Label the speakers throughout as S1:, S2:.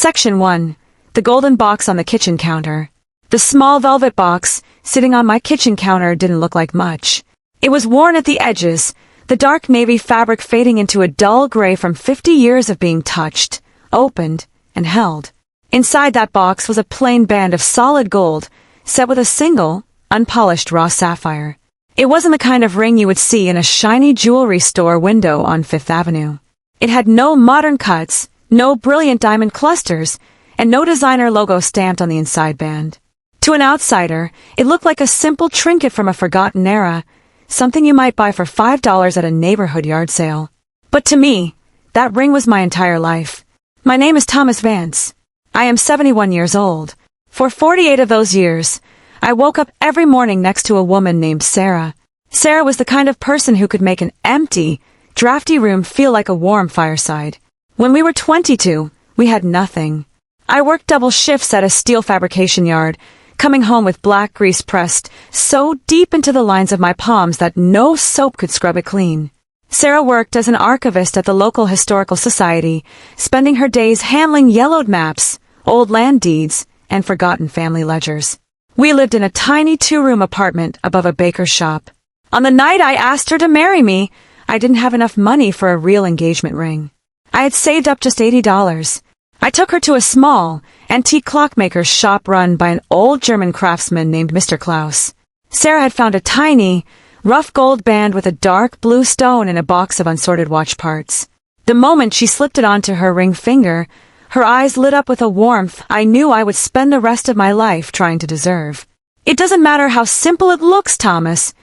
S1: Section 1. The golden box on the kitchen counter. The small velvet box sitting on my kitchen counter didn't look like much. It was worn at the edges, the dark navy fabric fading into a dull gray from 50 years of being touched, opened, and held. Inside that box was a plain band of solid gold, set with a single, unpolished raw sapphire. It wasn't the kind of ring you would see in a shiny jewelry store window on Fifth Avenue. It had no modern cuts, no brilliant diamond clusters, and no designer logo stamped on the inside band. To an outsider, it looked like a simple trinket from a forgotten era, something you might buy for $5 at a neighborhood yard sale. But to me, that ring was my entire life. My name is Thomas Vance. I am 71 years old. For 48 of those years, I woke up every morning next to a woman named Sarah. Sarah was the kind of person who could make an empty, drafty room feel like a warm fireside. When we were 22, we had nothing. I worked double shifts at a steel fabrication yard, coming home with black grease pressed so deep into the lines of my palms that no soap could scrub it clean. Sarah worked as an archivist at the local historical society, spending her days handling yellowed maps, old land deeds, and forgotten family ledgers. We lived in a tiny 2-room apartment above a baker's shop. On the night I asked her to marry me, I didn't have enough money for a real engagement ring. I had saved up just $80. I took her to a small, antique clockmaker's shop run by an old German craftsman named Mr. Klaus. Sarah had found a tiny, rough gold band with a dark blue stone in a box of unsorted watch parts. The moment she slipped it onto her ring finger, her eyes lit up with a warmth I knew I would spend the rest of my life trying to deserve. "It doesn't matter how simple it looks, Thomas,"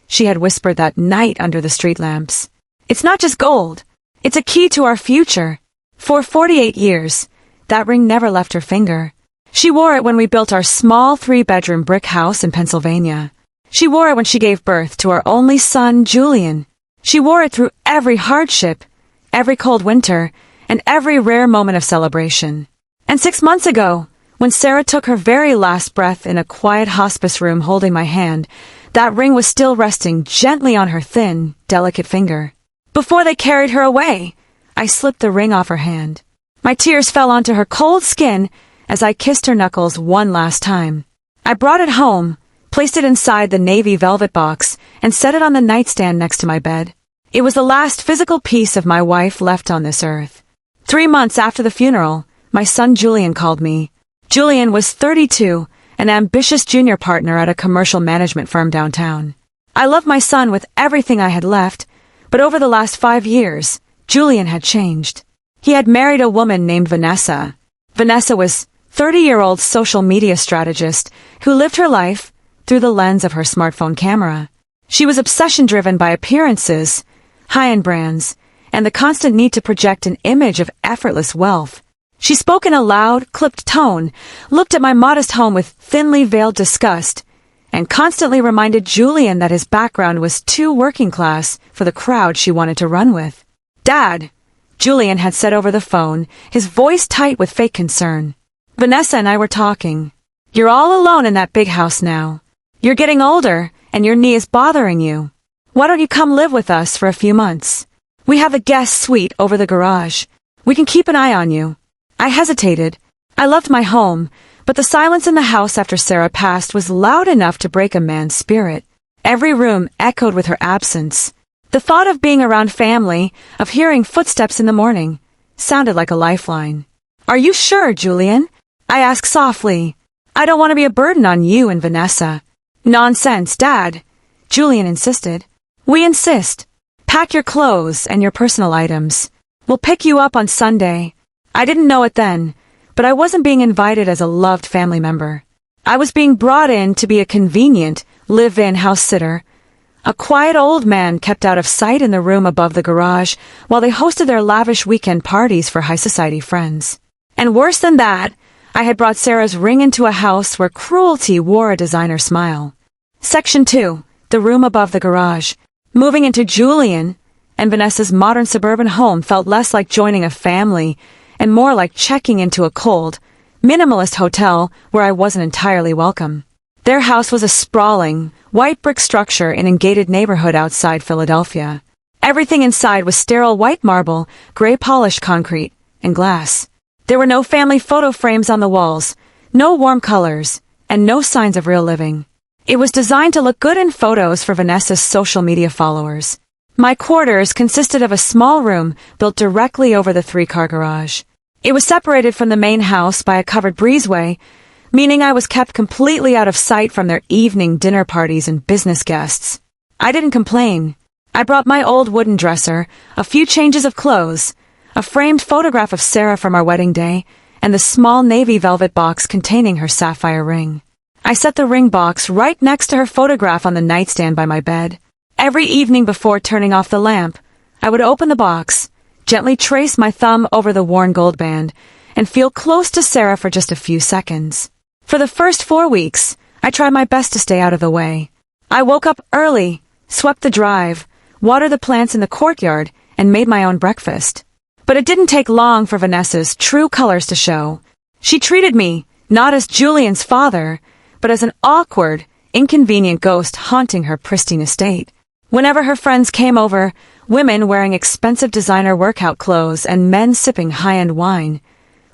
S1: she had whispered that night under the street lamps. "It's not just gold. It's a key to our future." For 48 years, that ring never left her finger. She wore it when we built our small 3-bedroom brick house in Pennsylvania. She wore it when she gave birth to our only son, Julian. She wore it through every hardship, every cold winter, and every rare moment of celebration. And 6 months ago, when Sarah took her very last breath in a quiet hospice room holding my hand, that ring was still resting gently on her thin, delicate finger. Before they carried her away, I slipped the ring off her hand. My tears fell onto her cold skin as I kissed her knuckles one last time. I brought it home, placed it inside the navy velvet box, and set it on the nightstand next to my bed. It was the last physical piece of my wife left on this earth. 3 months after the funeral, my son Julian called me. Julian was 32, an ambitious junior partner at a commercial management firm downtown. I loved my son with everything I had left, but over the last 5 years, Julian had changed. He had married a woman named Vanessa. Vanessa was a 30-year-old social media strategist who lived her life through the lens of her smartphone camera. She was obsession-driven by appearances, high-end brands, and the constant need to project an image of effortless wealth. She spoke in a loud, clipped tone, looked at my modest home with thinly veiled disgust, and constantly reminded Julian that his background was too working class for the crowd she wanted to run with. "Dad," Julian had said over the phone, his voice tight with fake concern. "Vanessa and I were talking. You're all alone in that big house now. You're getting older, and your knee is bothering you. Why don't you come live with us for a few months? We have a guest suite over the garage. We can keep an eye on you." I hesitated. I loved my home, but the silence in the house after Sarah passed was loud enough to break a man's spirit. Every room echoed with her absence. The thought of being around family, of hearing footsteps in the morning, sounded like a lifeline. "Are you sure, Julian?" I asked softly. "I don't want to be a burden on you and Vanessa." "Nonsense, Dad," Julian insisted. "We insist. Pack your clothes and your personal items. We'll pick you up on Sunday." I didn't know it then, but I wasn't being invited as a loved family member. I was being brought in to be a convenient, live-in house sitter. A quiet old man kept out of sight in the room above the garage while they hosted their lavish weekend parties for high society friends. And worse than that, I had brought Sarah's ring into a house where cruelty wore a designer smile. Section 2, the room above the garage. Moving into Julian and Vanessa's modern suburban home felt less like joining a family and more like checking into a cold, minimalist hotel where I wasn't entirely welcome. Their house was a sprawling, white brick structure in a gated neighborhood outside Philadelphia. Everything inside was sterile white marble, gray polished concrete, and glass. There were no family photo frames on the walls, no warm colors, and no signs of real living. It was designed to look good in photos for Vanessa's social media followers. My quarters consisted of a small room built directly over the 3-car garage. It was separated from the main house by a covered breezeway, meaning I was kept completely out of sight from their evening dinner parties and business guests. I didn't complain. I brought my old wooden dresser, a few changes of clothes, a framed photograph of Sarah from our wedding day, and the small navy velvet box containing her sapphire ring. I set the ring box right next to her photograph on the nightstand by my bed. Every evening before turning off the lamp, I would open the box, gently trace my thumb over the worn gold band, and feel close to Sarah for just a few seconds. For the first 4 weeks, I tried my best to stay out of the way. I woke up early, swept the drive, watered the plants in the courtyard, and made my own breakfast. But it didn't take long for Vanessa's true colors to show. She treated me, not as Julian's father, but as an awkward, inconvenient ghost haunting her pristine estate. Whenever her friends came over, women wearing expensive designer workout clothes and men sipping high-end wine,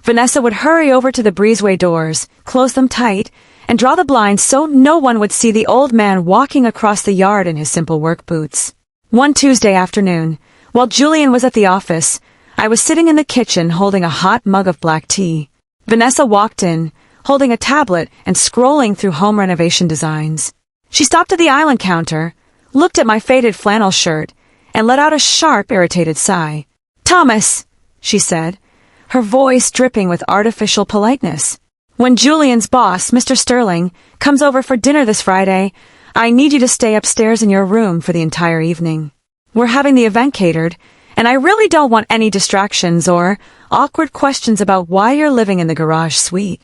S1: Vanessa would hurry over to the breezeway doors, close them tight, and draw the blinds so no one would see the old man walking across the yard in his simple work boots. One Tuesday afternoon, while Julian was at the office, I was sitting in the kitchen holding a hot mug of black tea. Vanessa walked in, holding a tablet and scrolling through home renovation designs. She stopped at the island counter, looked at my faded flannel shirt, and let out a sharp, irritated sigh. "Thomas," she said, her voice dripping with artificial politeness. "When Julian's boss, Mr. Sterling, comes over for dinner this Friday, I need you to stay upstairs in your room for the entire evening. We're having the event catered, and I really don't want any distractions or awkward questions about why you're living in the garage suite."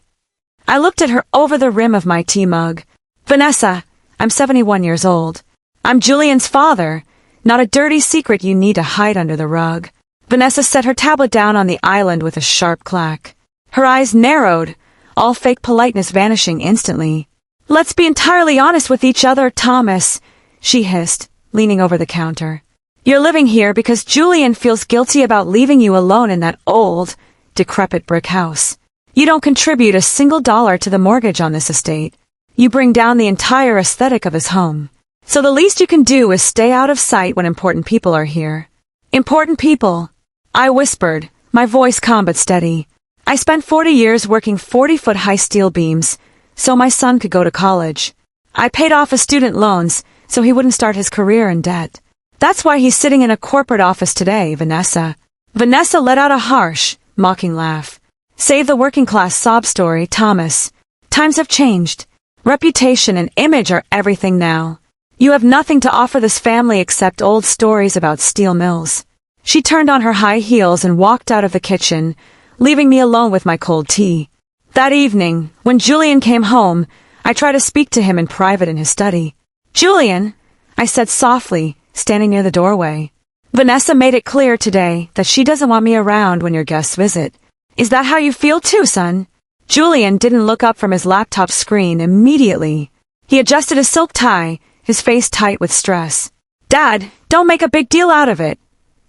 S1: I looked at her over the rim of my tea mug. "Vanessa, I'm 71 years old. I'm Julian's father, not a dirty secret you need to hide under the rug." Vanessa set her tablet down on the island with a sharp clack. Her eyes narrowed, all fake politeness vanishing instantly. "Let's be entirely honest with each other, Thomas," she hissed, leaning over the counter. "You're living here because Julian feels guilty about leaving you alone in that old, decrepit brick house. You don't contribute a single dollar to the mortgage on this estate. You bring down the entire aesthetic of his home. So the least you can do is stay out of sight when important people are here." "Important people," I whispered, my voice calm but steady. "I spent 40 years working 40-foot high steel beams, so my son could go to college. I paid off his student loans so he wouldn't start his career in debt. That's why he's sitting in a corporate office today, Vanessa." Vanessa let out a harsh, mocking laugh. "Save the working class sob story, Thomas. Times have changed. Reputation and image are everything now. You have nothing to offer this family except old stories about steel mills." She turned on her high heels and walked out of the kitchen, leaving me alone with my cold tea. That evening, when Julian came home, I tried to speak to him in private in his study. "Julian," I said softly, standing near the doorway. "Vanessa made it clear today that she doesn't want me around when your guests visit. Is that how you feel too, son?" Julian didn't look up from his laptop screen immediately. He adjusted his silk tie, his face tight with stress. "Dad, don't make a big deal out of it,"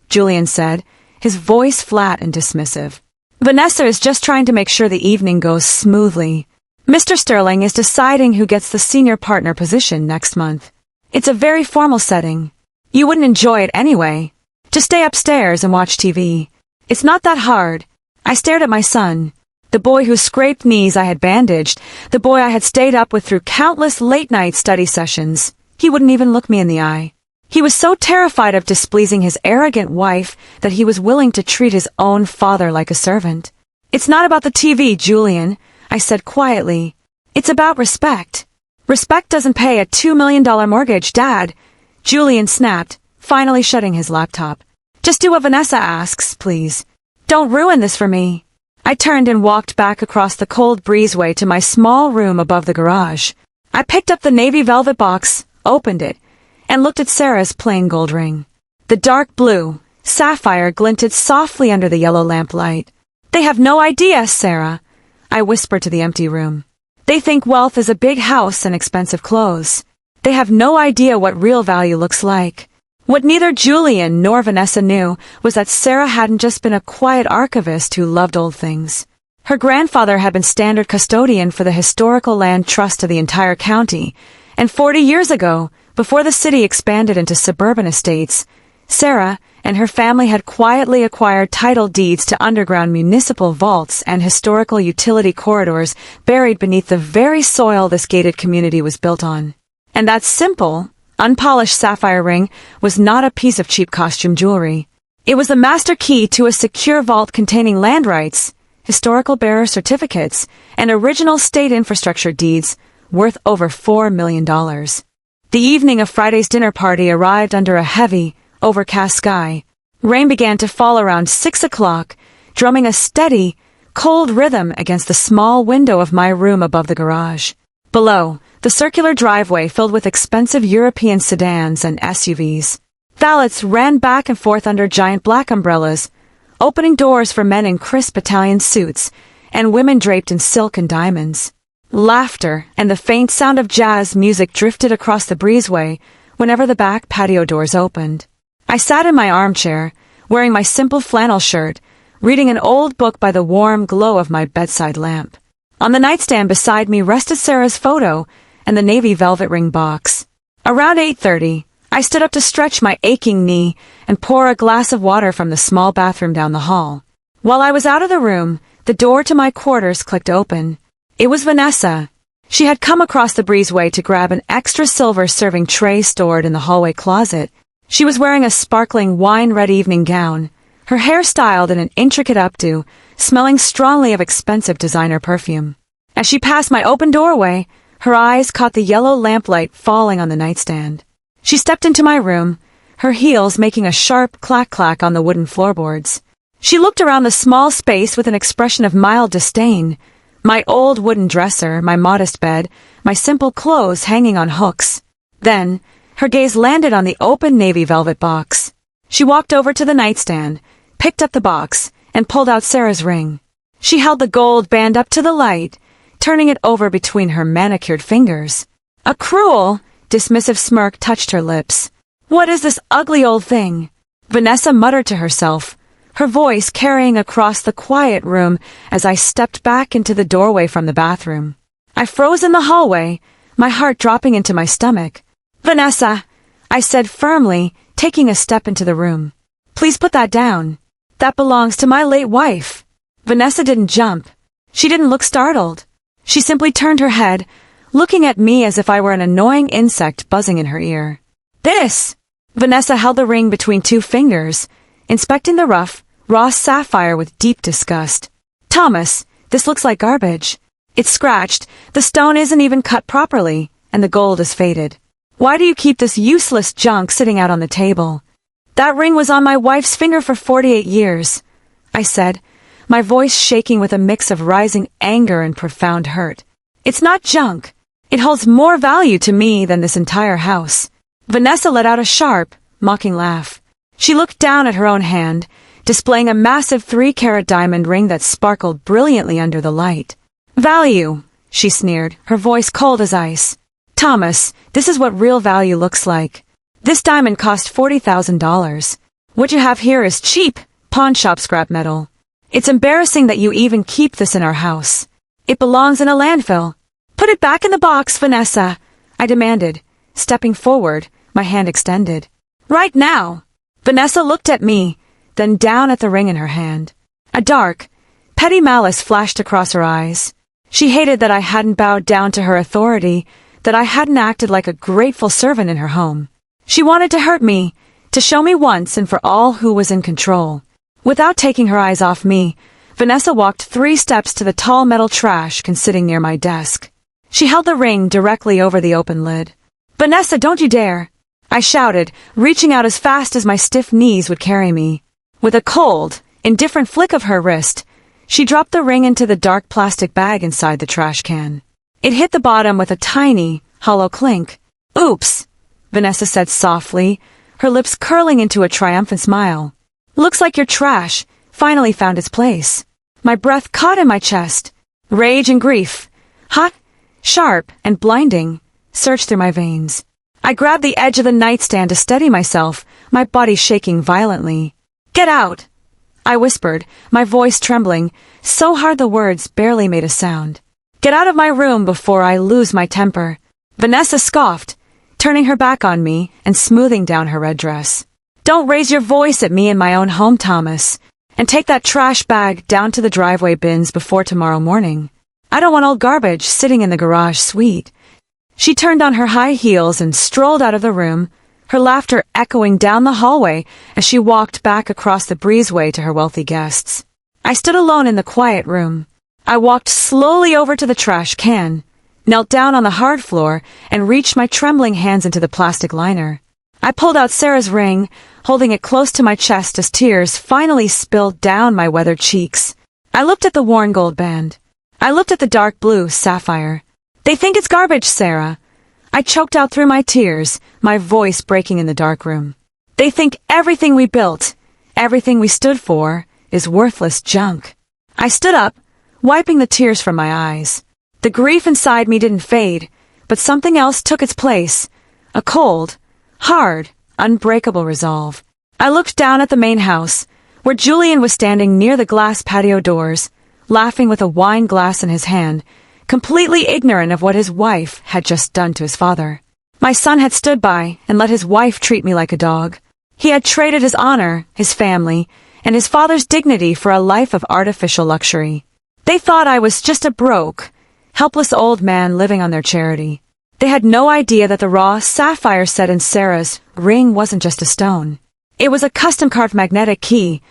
S1: Julian said, his voice flat and dismissive. "Vanessa is just trying to make sure the evening goes smoothly. Mr. Sterling is deciding who gets the senior partner position next month. It's a very formal setting. You wouldn't enjoy it anyway. Just stay upstairs and watch TV. It's not that hard." I stared at my son, the boy whose scraped knees I had bandaged, the boy I had stayed up with through countless late-night study sessions. He wouldn't even look me in the eye. He was so terrified of displeasing his arrogant wife that he was willing to treat his own father like a servant. "It's not about the TV, Julian," I said quietly. "It's about respect. Respect doesn't pay a $2 million mortgage, Dad," Julian snapped, finally shutting his laptop. "Just do what Vanessa asks, please. Don't ruin this for me." I turned and walked back across the cold breezeway to my small room above the garage. I picked up the navy velvet box, opened it, and looked at Sarah's plain gold ring. The dark blue, sapphire glinted softly under the yellow lamplight. "They have no idea, Sarah," I whispered to the empty room. "They think wealth is a big house and expensive clothes. They have no idea what real value looks like. What neither Julian nor Vanessa knew was that Sarah hadn't just been a quiet archivist who loved old things. Her grandfather had been standard custodian for the historical land trust of the entire county, and 40 years ago, before the city expanded into suburban estates, Sarah and her family had quietly acquired title deeds to underground municipal vaults and historical utility corridors buried beneath the very soil this gated community was built on. And that simple, unpolished sapphire ring was not a piece of cheap costume jewelry. It was the master key to a secure vault containing land rights, historical bearer certificates, and original state infrastructure deeds worth over $4 million. The evening of Friday's dinner party arrived under a heavy, overcast sky. Rain began to fall around 6 o'clock, drumming a steady, cold rhythm against the small window of my room above the garage. Below, the circular driveway filled with expensive European sedans and SUVs. Valets ran back and forth under giant black umbrellas, opening doors for men in crisp Italian suits and women draped in silk and diamonds. Laughter and the faint sound of jazz music drifted across the breezeway whenever the back patio doors opened. I sat in my armchair, wearing my simple flannel shirt, reading an old book by the warm glow of my bedside lamp. On the nightstand beside me rested Sarah's photo and the navy velvet ring box. Around 8:30, I stood up to stretch my aching knee and pour a glass of water from the small bathroom down the hall. While I was out of the room, the door to my quarters clicked open. It was Vanessa. She had come across the breezeway to grab an extra silver serving tray stored in the hallway closet. She was wearing a sparkling wine-red evening gown, her hair styled in an intricate updo, smelling strongly of expensive designer perfume. As she passed my open doorway, her eyes caught the yellow lamplight falling on the nightstand. She stepped into my room, her heels making a sharp clack-clack on the wooden floorboards. She looked around the small space with an expression of mild disdain. My old wooden dresser, my modest bed, my simple clothes hanging on hooks. Then, her gaze landed on the open navy velvet box. She walked over to the nightstand, picked up the box, and pulled out Sarah's ring. She held the gold band up to the light, turning it over between her manicured fingers. A cruel, dismissive smirk touched her lips. "What is this ugly old thing?" Vanessa muttered to herself, her voice carrying across the quiet room as I stepped back into the doorway from the bathroom. I froze in the hallway, my heart dropping into my stomach. "Vanessa," I said firmly, taking a step into the room. "Please put that down. That belongs to my late wife." Vanessa didn't jump. She didn't look startled. She simply turned her head, looking at me as if I were an annoying insect buzzing in her ear. "This!" Vanessa held the ring between two fingers, inspecting the rough, raw sapphire with deep disgust. "Thomas, this looks like garbage. It's scratched, the stone isn't even cut properly, and the gold is faded. Why do you keep this useless junk sitting out on the table?" "That ring was on my wife's finger for 48 years, I said, my voice shaking with a mix of rising anger and profound hurt. "It's not junk. It holds more value to me than this entire house." Vanessa let out a sharp, mocking laugh. She looked down at her own hand, displaying a massive 3-carat diamond ring that sparkled brilliantly under the light. "Value," she sneered, her voice cold as ice. "Thomas, this is what real value looks like. This diamond cost $40,000. What you have here is cheap, pawnshop scrap metal. It's embarrassing that you even keep this in our house. It belongs in a landfill. Put it back in the box, Vanessa," I demanded, stepping forward, my hand extended. "Right now." Vanessa looked at me, then down at the ring in her hand. A dark, petty malice flashed across her eyes. She hated that I hadn't bowed down to her authority, that I hadn't acted like a grateful servant in her home. She wanted to hurt me, to show me once and for all who was in control. Without taking her eyes off me, Vanessa walked 3 steps to the tall metal trash can sitting near my desk. She held the ring directly over the open lid. "Vanessa, don't you dare!" I shouted, reaching out as fast as my stiff knees would carry me. With a cold, indifferent flick of her wrist, she dropped the ring into the dark plastic bag inside the trash can. It hit the bottom with a tiny, hollow clink. "Oops," Vanessa said softly, her lips curling into a triumphant smile. "Looks like your trash finally found its place." My breath caught in my chest. Rage and grief, hot, sharp, and blinding, surged through my veins. I grabbed the edge of the nightstand to steady myself, my body shaking violently. "Get out!" I whispered, my voice trembling, so hard the words barely made a sound. "Get out of my room before I lose my temper." Vanessa scoffed, turning her back on me and smoothing down her red dress. "Don't raise your voice at me in my own home, Thomas. And take that trash bag down to the driveway bins before tomorrow morning. I don't want old garbage sitting in the garage suite." She turned on her high heels and strolled out of the room, her laughter echoing down the hallway as she walked back across the breezeway to her wealthy guests. I stood alone in the quiet room. I walked slowly over to the trash can, knelt down on the hard floor, and reached my trembling hands into the plastic liner. I pulled out Sarah's ring, holding it close to my chest as tears finally spilled down my weathered cheeks. I looked at the worn gold band. I looked at the dark blue sapphire. "They think it's garbage, Sarah." I choked out through my tears, my voice breaking in the dark room. "They think everything we built, everything we stood for, is worthless junk." I stood up, wiping the tears from my eyes. The grief inside me didn't fade, but something else took its place, a cold, hard, unbreakable resolve. I looked down at the main house, where Julian was standing near the glass patio doors, laughing with a wine glass in his hand, completely ignorant of what his wife had just done to his father. My son had stood by and let his wife treat me like a dog. He had traded his honor, his family, and his father's dignity for a life of artificial luxury. They thought I was just a broke, helpless old man living on their charity. They had no idea that the raw sapphire set in Sarah's ring wasn't just a stone. It was a custom-carved magnetic key,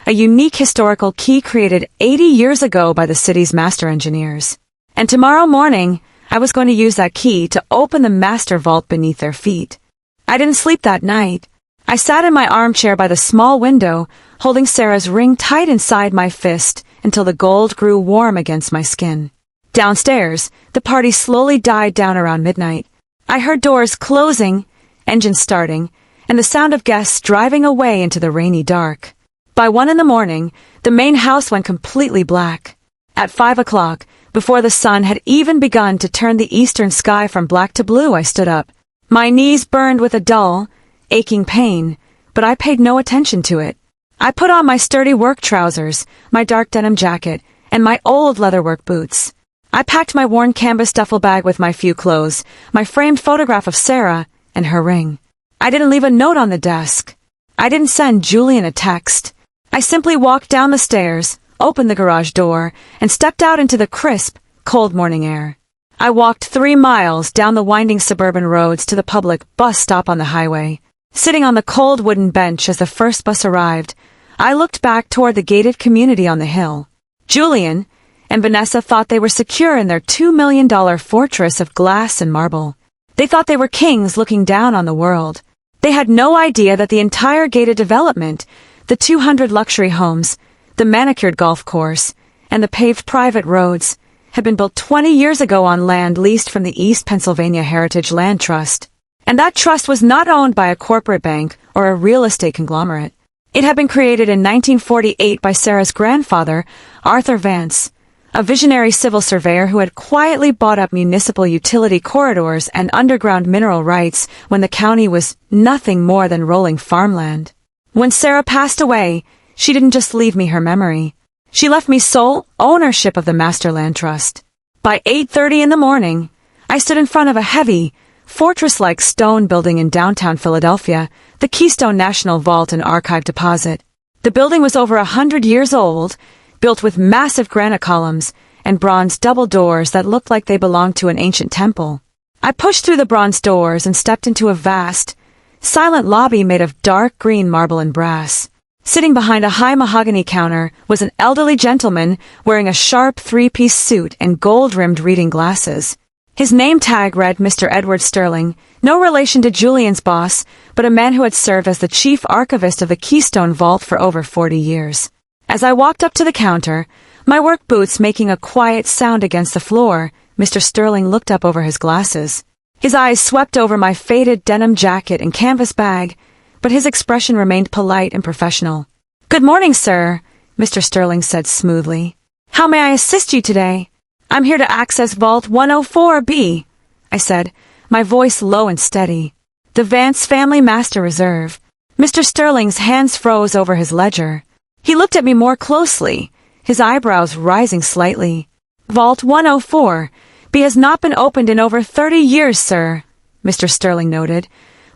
S1: a unique historical key created 80 years ago by the city's master engineers. And tomorrow morning, I was going to use that key to open the master vault beneath their feet. I didn't sleep that night. I sat in my armchair by the small window, holding Sarah's ring tight inside my fist until the gold grew warm against my skin. Downstairs, the party slowly died down around midnight. I heard doors closing, engines starting, and the sound of guests driving away into the rainy dark. By 1 a.m, the main house went completely black. At 5 o'clock, before the sun had even begun to turn the eastern sky from black to blue, I stood up. My knees burned with a dull, aching pain, but I paid no attention to it. I put on my sturdy work trousers, my dark denim jacket, and my old leatherwork boots. I packed my worn canvas duffel bag with my few clothes, my framed photograph of Sarah, and her ring. I didn't leave a note on the desk. I didn't send Julian a text. I simply walked down the stairs, opened the garage door, and stepped out into the crisp, cold morning air. I walked 3 miles down the winding suburban roads to the public bus stop on the highway. Sitting on the cold wooden bench as the first bus arrived, I looked back toward the gated community on the hill. Julian and Vanessa thought they were secure in their $2 million fortress of glass and marble. They thought they were kings looking down on the world. They had no idea that the entire gated development, the 200 luxury homes, the manicured golf course, and the paved private roads, had been built 20 years ago on land leased from the East Pennsylvania Heritage Land Trust. And that trust was not owned by a corporate bank or a real estate conglomerate. It had been created in 1948 by Sarah's grandfather, Arthur Vance, a visionary civil surveyor who had quietly bought up municipal utility corridors and underground mineral rights when the county was nothing more than rolling farmland. When Sarah passed away, she didn't just leave me her memory. She left me sole ownership of the Master Land Trust. By 8:30 in the morning, I stood in front of a heavy, fortress-like stone building in downtown Philadelphia, the Keystone National Vault and Archive Deposit. The building was over 100 years old, built with massive granite columns and bronze double doors that looked like they belonged to an ancient temple. I pushed through the bronze doors and stepped into a vast, silent lobby made of dark green marble and brass. Sitting behind a high mahogany counter was an elderly gentleman wearing a sharp 3-piece suit and gold-rimmed reading glasses. His name tag read Mr. Edward Sterling, no relation to Julian's boss, but a man who had served as the chief archivist of the Keystone Vault for over 40 years. As I walked up to the counter, my work boots making a quiet sound against the floor, Mr. Sterling looked up over his glasses. His eyes swept over my faded denim jacket and canvas bag, but his expression remained polite and professional. "Good morning, sir," Mr. Sterling said smoothly. "How may I assist you today?" "I'm here to access Vault 104B," I said, my voice low and steady. The Vance Family Master Reserve. Mr. Sterling's hands froze over his ledger. He looked at me more closely, his eyebrows rising slightly. Vault 104. B has not been opened in over 30 years, sir, Mr. Sterling noted,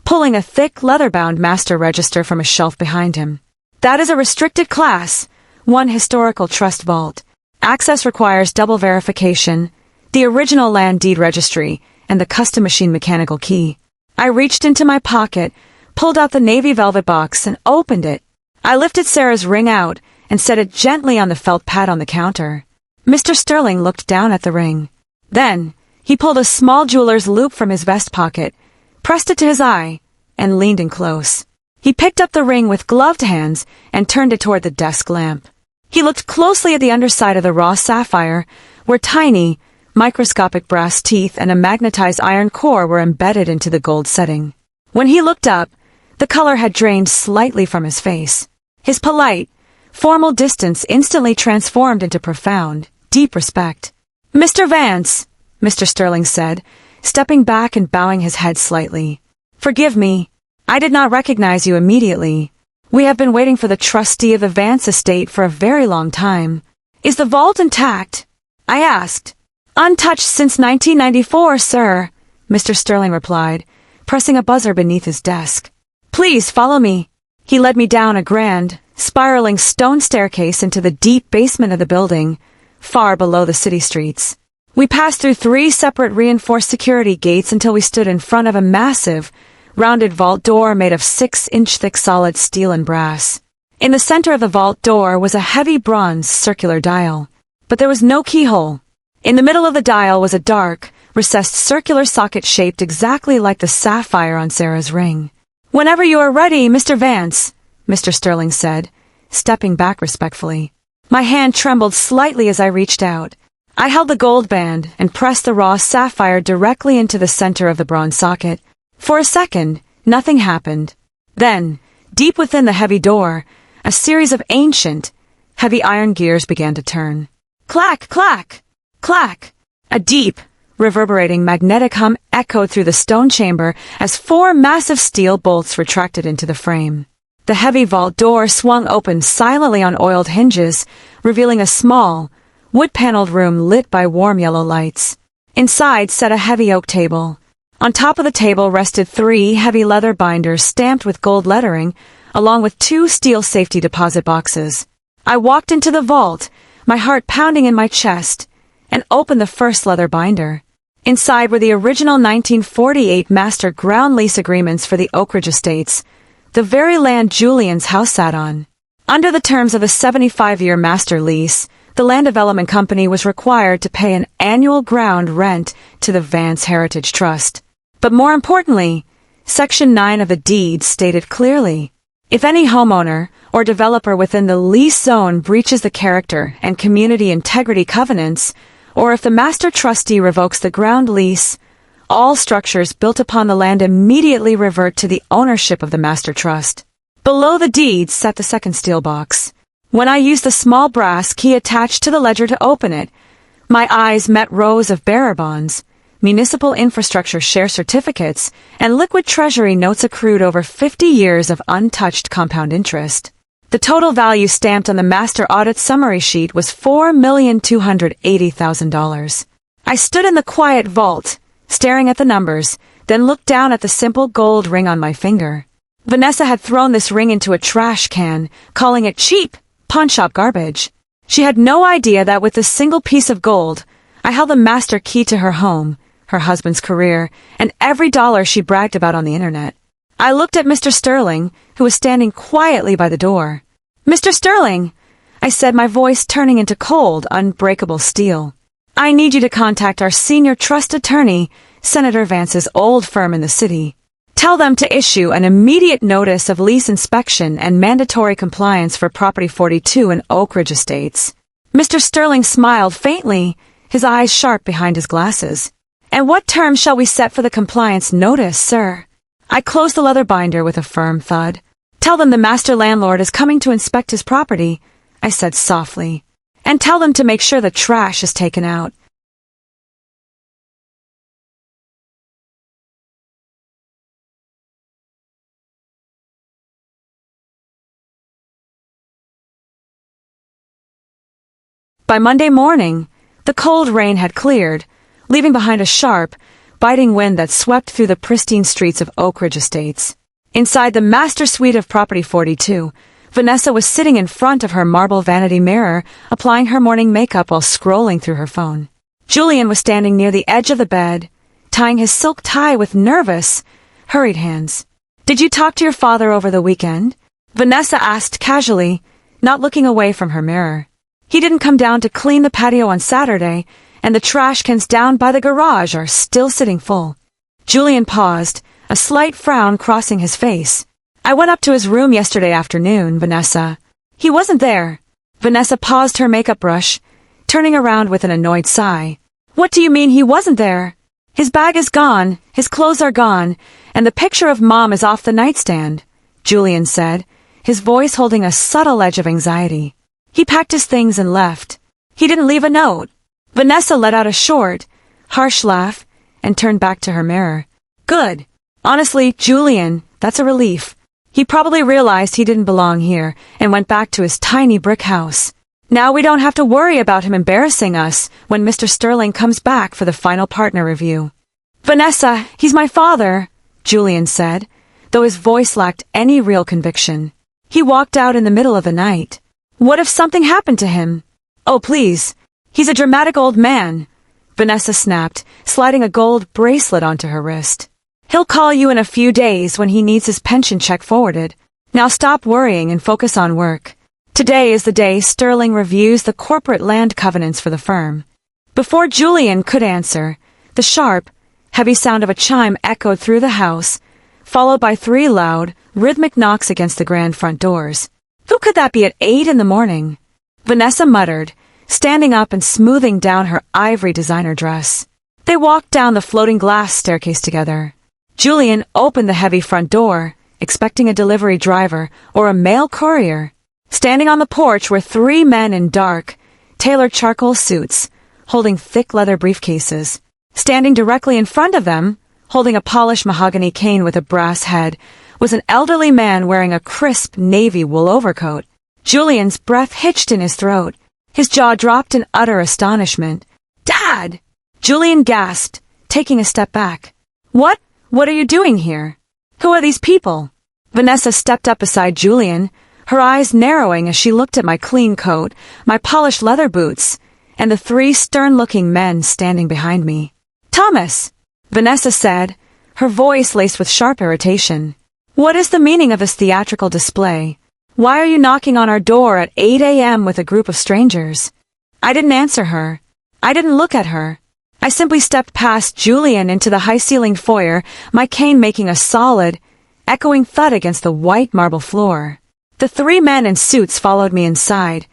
S1: pulling a thick leather-bound master register from a shelf behind him. That is a restricted class, 1 historical trust vault. Access requires double verification, the original land deed registry, and the custom machine mechanical key. I reached into my pocket, pulled out the navy velvet box, and opened it. I lifted Sarah's ring out and set it gently on the felt pad on the counter. Mr. Sterling looked down at the ring. Then, he pulled a small jeweler's loop from his vest pocket, pressed it to his eye, and leaned in close. He picked up the ring with gloved hands and turned it toward the desk lamp. He looked closely at the underside of the raw sapphire, where tiny, microscopic brass teeth and a magnetized iron core were embedded into the gold setting. When he looked up, the color had drained slightly from his face. His polite, formal distance instantly transformed into profound, deep respect. Mr. Vance, Mr. Sterling said, stepping back and bowing his head slightly. Forgive me. I did not recognize you immediately. We have been waiting for the trustee of the Vance estate for a very long time. Is the vault intact? I asked. Untouched since 1994, sir, Mr. Sterling replied, pressing a buzzer beneath his desk. Please follow me. He led me down a grand, spiraling stone staircase into the deep basement of the building, far below the city streets. We passed through 3 separate reinforced security gates until we stood in front of a massive, rounded vault door made of 6-inch thick solid steel and brass. In the center of the vault door was a heavy bronze circular dial, but there was no keyhole. In the middle of the dial was a dark, recessed circular socket shaped exactly like the sapphire on Sarah's ring. Whenever you are ready, Mr. Vance, Mr. Sterling said, stepping back respectfully. My hand trembled slightly as I reached out. I held the gold band and pressed the raw sapphire directly into the center of the bronze socket. For a second, nothing happened. Then, deep within the heavy door, a series of ancient, heavy iron gears began to turn. Clack, clack, clack. A deep, reverberating magnetic hum echoed through the stone chamber as 4 massive steel bolts retracted into the frame. The heavy vault door swung open silently on oiled hinges, revealing a small, wood-paneled room lit by warm yellow lights. Inside sat a heavy oak table. On top of the table rested 3 heavy leather binders stamped with gold lettering, along with 2 steel safety deposit boxes. I walked into the vault, my heart pounding in my chest, and opened the first leather binder. Inside were the original 1948 master ground lease agreements for the Oak Ridge Estates, the very land Julian's house sat on. Under the terms of a 75-year master lease, the land development company was required to pay an annual ground rent to the Vance Heritage Trust. But more importantly, Section 9 of the deed stated clearly, if any homeowner or developer within the lease zone breaches the character and community integrity covenants, or if the master trustee revokes the ground lease, all structures built upon the land immediately revert to the ownership of the master trust. Below the deed sat the second steel box. When I used the small brass key attached to the ledger to open it, my eyes met rows of bearer bonds, municipal infrastructure share certificates, and liquid treasury notes accrued over 50 years of untouched compound interest. The total value stamped on the master audit summary sheet was $4,280,000. I stood in the quiet vault, staring at the numbers, then looked down at the simple gold ring on my finger. Vanessa had thrown this ring into a trash can, calling it cheap, pawnshop garbage. She had no idea that with this single piece of gold, I held the master key to her home, her husband's career, and every dollar she bragged about on the internet. I looked at Mr. Sterling, who was standing quietly by the door. Mr. Sterling, I said, my voice turning into cold, unbreakable steel. I need you to contact our senior trust attorney, Senator Vance's old firm in the city. Tell them to issue an immediate notice of lease inspection and mandatory compliance for Property 42 in Oak Ridge Estates. Mr. Sterling smiled faintly, his eyes sharp behind his glasses. And what terms shall we set for the compliance notice, sir? I closed the leather binder with a firm thud. Tell them the master landlord is coming to inspect his property, I said softly. And tell them to make sure the trash is taken out. By Monday morning, the cold rain had cleared, leaving behind a sharp, biting wind that swept through the pristine streets of Oak Ridge Estates. Inside the master suite of Property 42, Vanessa was sitting in front of her marble vanity mirror, applying her morning makeup while scrolling through her phone. Julian was standing near the edge of the bed, tying his silk tie with nervous, hurried hands. "Did you talk to your father over the weekend?" Vanessa asked casually, not looking away from her mirror. "He didn't come down to clean the patio on Saturday, and the trash cans down by the garage are still sitting full." Julian paused, a slight frown crossing his face. "I went up to his room yesterday afternoon, Vanessa. He wasn't there." Vanessa paused her makeup brush, turning around with an annoyed sigh. "What do you mean he wasn't there? His bag is gone, his clothes are gone, and the picture of Mom is off the nightstand," Julian said, his voice holding a subtle edge of anxiety. "He packed his things and left. He didn't leave a note." Vanessa let out a short, harsh laugh and turned back to her mirror. "Good. Honestly, Julian, that's a relief. He probably realized he didn't belong here and went back to his tiny brick house. Now we don't have to worry about him embarrassing us when Mr. Sterling comes back for the final partner review." "Vanessa, he's my father," Julian said, though his voice lacked any real conviction. "He walked out in the middle of the night. What if something happened to him?" "Oh, please. He's a dramatic old man," Vanessa snapped, sliding a gold bracelet onto her wrist. "He'll call you in a few days when he needs his pension check forwarded. Now stop worrying and focus on work. Today is the day Sterling reviews the corporate land covenants for the firm." Before Julian could answer, the sharp, heavy sound of a chime echoed through the house, followed by 3 loud, rhythmic knocks against the grand front doors. Who could that be at 8 in the morning? Vanessa muttered, standing up and smoothing down her ivory designer dress. They walked down the floating glass staircase together. Julian opened the heavy front door, expecting a delivery driver or a mail courier. Standing on the porch were 3 men in dark, tailored charcoal suits, holding thick leather briefcases. Standing directly in front of them, holding a polished mahogany cane with a brass head, was an elderly man wearing a crisp navy wool overcoat. Julian's breath hitched in his throat. His jaw dropped in utter astonishment. "Dad!" Julian gasped, taking a step back. What are you doing here? Who are these people?" Vanessa stepped up beside Julian, her eyes narrowing as she looked at my clean coat, my polished leather boots, and the 3 stern-looking men standing behind me. "Thomas," Vanessa said, her voice laced with sharp irritation. "What is the meaning of this theatrical display? Why are you knocking on our door at 8 a.m. with a group of strangers?" I didn't answer her. I didn't look at her. I simply stepped past Julian into the high-ceilinged foyer, my cane making a solid, echoing thud against the white marble floor. The 3 men in suits followed me inside,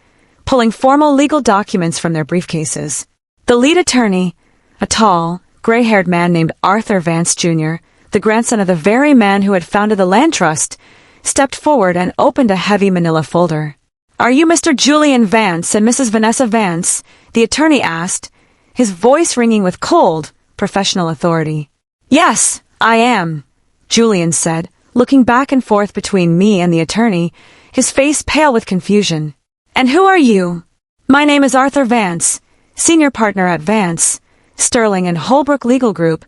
S1: pulling formal legal documents from their briefcases. The lead attorney, a tall, gray-haired man named Arthur Vance, Jr., the grandson of the very man who had founded the land trust, stepped forward and opened a heavy manila folder. "Are you Mr. Julian Vance and Mrs. Vanessa Vance?" the attorney asked, his voice ringing with cold, professional authority. "Yes, I am," Julian said, looking back and forth between me and the attorney, his face pale with confusion. "And who are you?" "My name is Arthur Vance, senior partner at Vance, Sterling and Holbrook Legal Group,"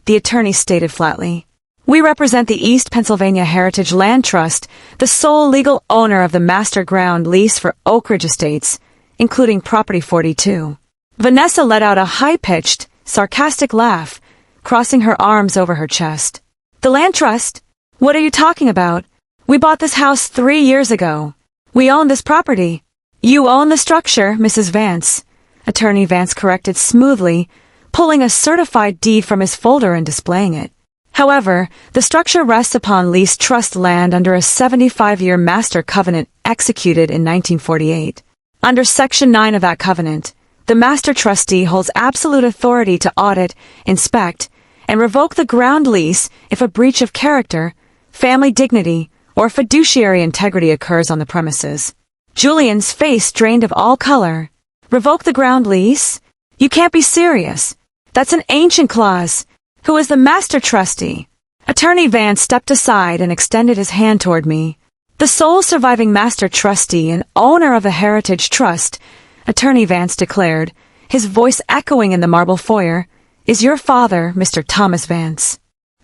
S1: the attorney stated flatly. "We represent the East Pennsylvania Heritage Land Trust, the sole legal owner of the master ground lease for Oak Ridge Estates, including Property 42. Vanessa let out a high-pitched, sarcastic laugh, crossing her arms over her chest. "The land trust? What are you talking about? We bought this house 3 years ago. We own this property." "You own the structure, Mrs. Vance," Attorney Vance corrected smoothly, pulling a certified deed from his folder and displaying it. "However, the structure rests upon leased trust land under a 75-year master covenant executed in 1948. Under Section 9 of that covenant, the master trustee holds absolute authority to audit, inspect, and revoke the ground lease if a breach of character, family dignity, or fiduciary integrity occurs on the premises." Julian's face drained of all color. "Revoke the ground lease? You can't be serious. That's an ancient clause. Who is the master trustee?" Attorney Vance stepped aside and extended his hand toward me. "The sole surviving master trustee and owner of the Heritage Trust, Attorney Vance declared, his voice echoing in the marble foyer, "is your father, Mr. Thomas Vance."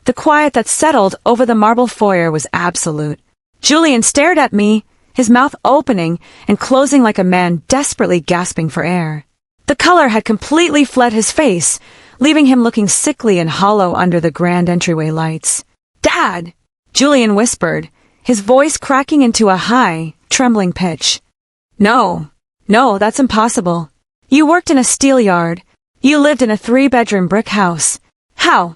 S1: The quiet that settled over the marble foyer was absolute. Julian stared at me, his mouth opening and closing like a man desperately gasping for air. The color had completely fled his face, leaving him looking sickly and hollow under the grand entryway lights. "Dad!" Julian whispered, his voice cracking into a high, trembling pitch. No, that's impossible. You worked in a steel yard. You lived in a 3-bedroom brick house. How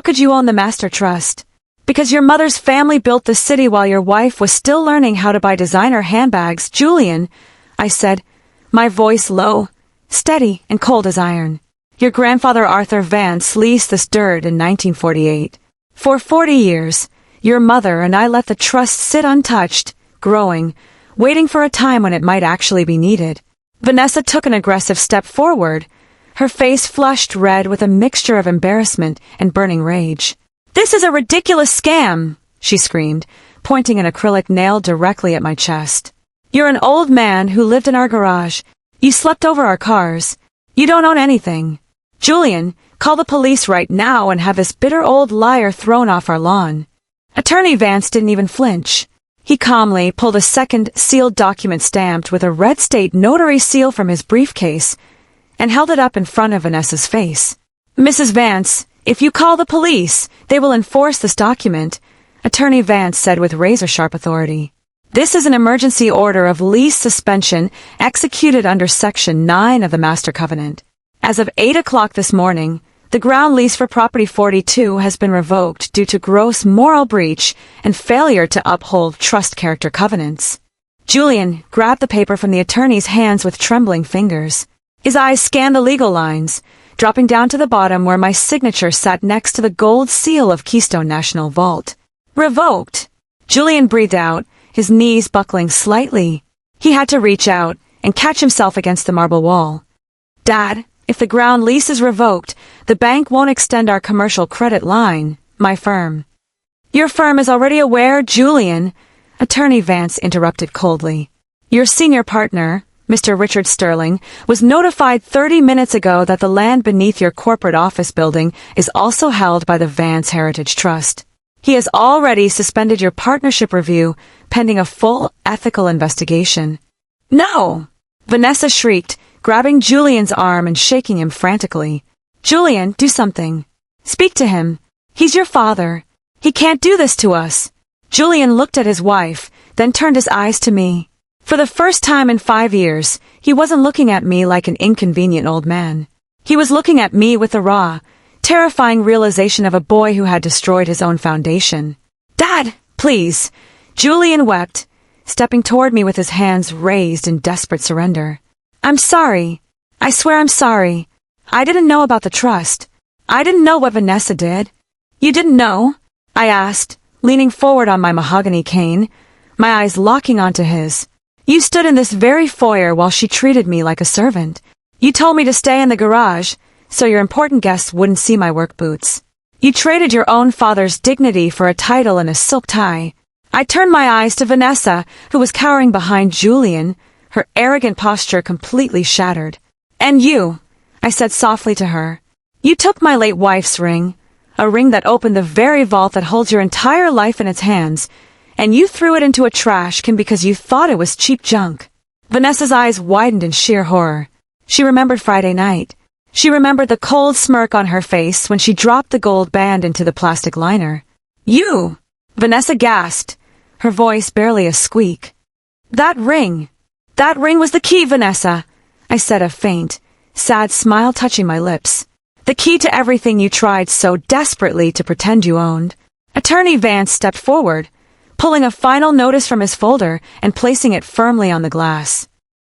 S1: could you own the master trust? Because your mother's family built the city while your wife was still learning how to buy designer handbags, Julian, I said, my voice low, steady and cold as iron. Your grandfather Arthur Vance leased this dirt in 1948. For 40 years, your mother and I let the trust sit untouched, growing, waiting for a time when it might actually be needed. Vanessa took an aggressive step forward, her face flushed red with a mixture of embarrassment and burning rage. "This is a ridiculous scam," she screamed, pointing an acrylic nail directly at my chest. "You're an old man who lived in our garage. You slept over our cars. You don't own anything. Julian, call the police right now and have this bitter old liar thrown off our lawn." Attorney Vance didn't even flinch. He calmly pulled a second sealed document stamped with a red state notary seal from his briefcase and held it up in front of Vanessa's face. "Mrs. Vance, if you call the police, they will enforce this document," Attorney Vance said with razor-sharp authority. "This is an emergency order of lease suspension executed under Section 9 of the Master Covenant. As of 8 o'clock this morning, the ground lease for Property 42 has been revoked due to gross moral breach and failure to uphold trust character covenants." Julian grabbed the paper from the attorney's hands with trembling fingers. His eyes scanned the legal lines, dropping down to the bottom where my signature sat next to the gold seal of Keystone National Vault. "Revoked." Julian breathed out, his knees buckling slightly. He had to reach out and catch himself against the marble wall. "Dad, if the ground lease is revoked, the bank won't extend our commercial credit line, my firm." "Your firm is already aware, Julian," Attorney Vance interrupted coldly. "Your senior partner, Mr. Richard Sterling, was notified 30 minutes ago that the land beneath your corporate office building is also held by the Vance Heritage Trust. He has already suspended your partnership review, pending a full ethical investigation." "No!" Vanessa shrieked, grabbing Julian's arm and shaking him frantically. "Julian, do something. Speak to him. He's your father. He can't do this to us." Julian looked at his wife, then turned his eyes to me. For the first time in 5 years, he wasn't looking at me like an inconvenient old man. He was looking at me with the raw, terrifying realization of a boy who had destroyed his own foundation. "Dad, please!" Julian wept, stepping toward me with his hands raised in desperate surrender. "I'm sorry. I swear I'm sorry. I didn't know about the trust. I didn't know what Vanessa did." "You didn't know?" I asked, leaning forward on my mahogany cane, my eyes locking onto his. "You stood in this very foyer while she treated me like a servant. You told me to stay in the garage, so your important guests wouldn't see my work boots. You traded your own father's dignity for a title and a silk tie." I turned my eyes to Vanessa, who was cowering behind Julian, her arrogant posture completely shattered. "And you," I said softly to her, "you took my late wife's ring, a ring that opened the very vault that holds your entire life in its hands, and you threw it into a trash can because you thought it was cheap junk." Vanessa's eyes widened in sheer horror. She remembered Friday night. She remembered the cold smirk on her face when she dropped the gold band into the plastic liner. "You!" Vanessa gasped, her voice barely a squeak. That ring was the key, Vanessa," I said, a faint, sad smile touching my lips. "The key to everything you tried so desperately to pretend you owned." Attorney Vance stepped forward, pulling a final notice from his folder and placing it firmly on the glass.